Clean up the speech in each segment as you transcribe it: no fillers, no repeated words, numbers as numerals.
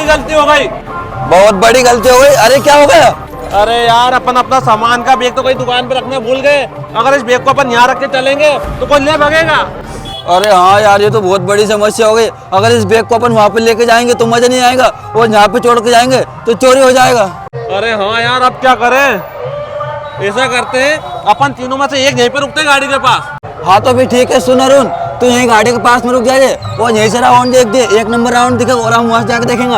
गलती हो गई। बहुत बड़ी गलती हो गई। अरे क्या हो गया? अरे यार अपन अपना सामान का बैग तो कहीं दुकान पे रखना भूल गए। अगर इस बैग को अपन यहाँ रख के चलेंगे तो कोई ले भागेगा। अरे हाँ यार, ये तो बहुत बड़ी समस्या हो गई। अगर इस बैग को अपन वहाँ पे लेके जाएंगे तो मजा नहीं आएगा, और यहाँ पे छोड़ के जाएंगे तो चोरी हो जाएगा। अरे हाँ यार, अब क्या करें? ऐसा करते हैं, अपन तीनों में से एक यहीं पे रुकते हैं गाड़ी के पास। हाँ तो फिर ठीक है, सुन अरुण, तू यहीं गाड़ी के पास में रुक जाइए और यहीं से राउंड देख दे। 1 नंबर राउंड दिखेगा और हम वहाँ से जाके देखेंगे।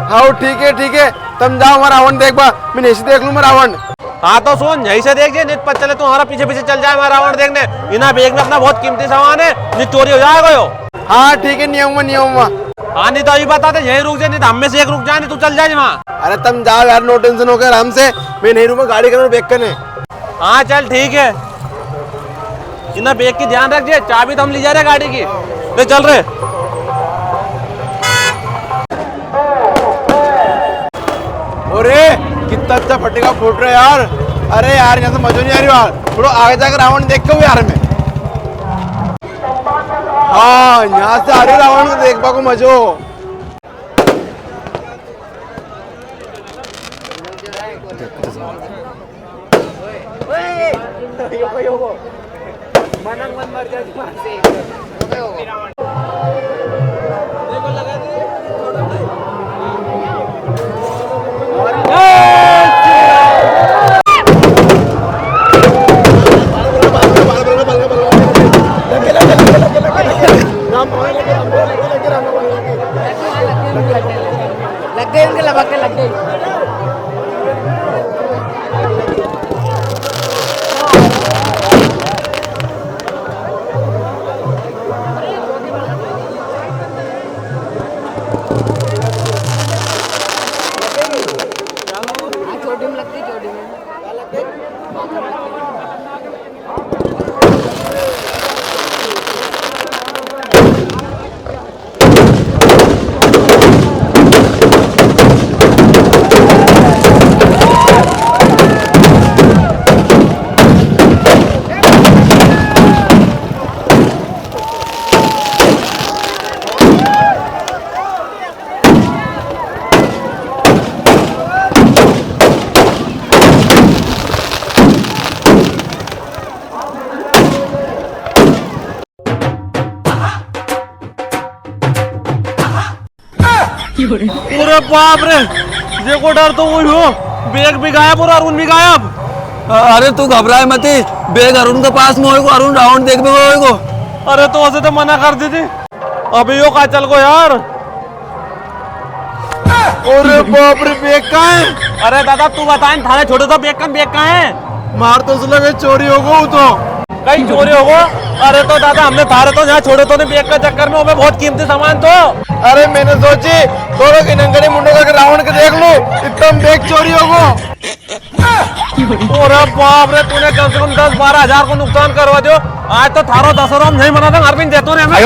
हाँ ठीक है, तुम जाओ वहाँ रावण देख बा, मैं नहीं से देख लूँ रावण। हाँ तो सुन, यहीं से देख नित पता चले तो हमारा पीछे पीछे चल जाए हमारा रावण देखने। बिना बैग में अपना बहुत कीमती सामान है, नित चोरी हो जाएगा यो। हाँ ठीक है, नियम हुआ। हाँ नहीं तो अभी बता दे, यहीं रुक जाए, नहीं तो हम में से एक रुक जाए, नहीं तू चल जाए वहाँ। अरे तुम जाओ यार, नो टेंशन हो गया आराम से, मैं नहीं रुका गाड़ी का बैग करने। हाँ चल ठीक है, इन्हें बैग की ध्यान रखिए, चाबी तो हम ले जा रहे गाड़ी की। ले चल रहे। अरे कितना अच्छा फटेगा फूट रहा है यार। अरे यार यहाँ से मजा नहीं आ रही यार, थोड़ा आगे जाकर रावण देख के यार मैं। हाँ यहाँ से आ रही रावण को देख पा को मजो। लग गए उनके लगा के लग गई। चोटी में लगती, चोटी में पूरे बाप रे, देखो डर तो वही हो, बैग भी गायब और अरुण भी गायब। अरे तू घबराए मत, बैग अरुण के पास में होएगो, अरुण राउंड देख भी होएगो। अरे तो उसे तो मना कर दी थी, अभी यो का चल गो यार। अरे बाप रे, बैग कहाँ है? अरे दादा तू बता, थाने छोटे तो बैग कहाँ है? मार तो उसने लगे चोरी हो गो तो। कहीं चोरी हो गो? अरे तो दादा हमने थारे तो यहाँ छोड़े तो नहीं बैग के चक्कर में, हमें बहुत कीमती सामान तो। अरे मैंने सोची दोनों के नंगरे मुंडे करके रावण के देख लूं, इतना बैग चोरी हो गो। अरे बाप रे, तूने कम से कम 10-12 हजार को नुकसान करवा दो। आज तो थारो 10 नहीं मना था, हर दिन देते हमें।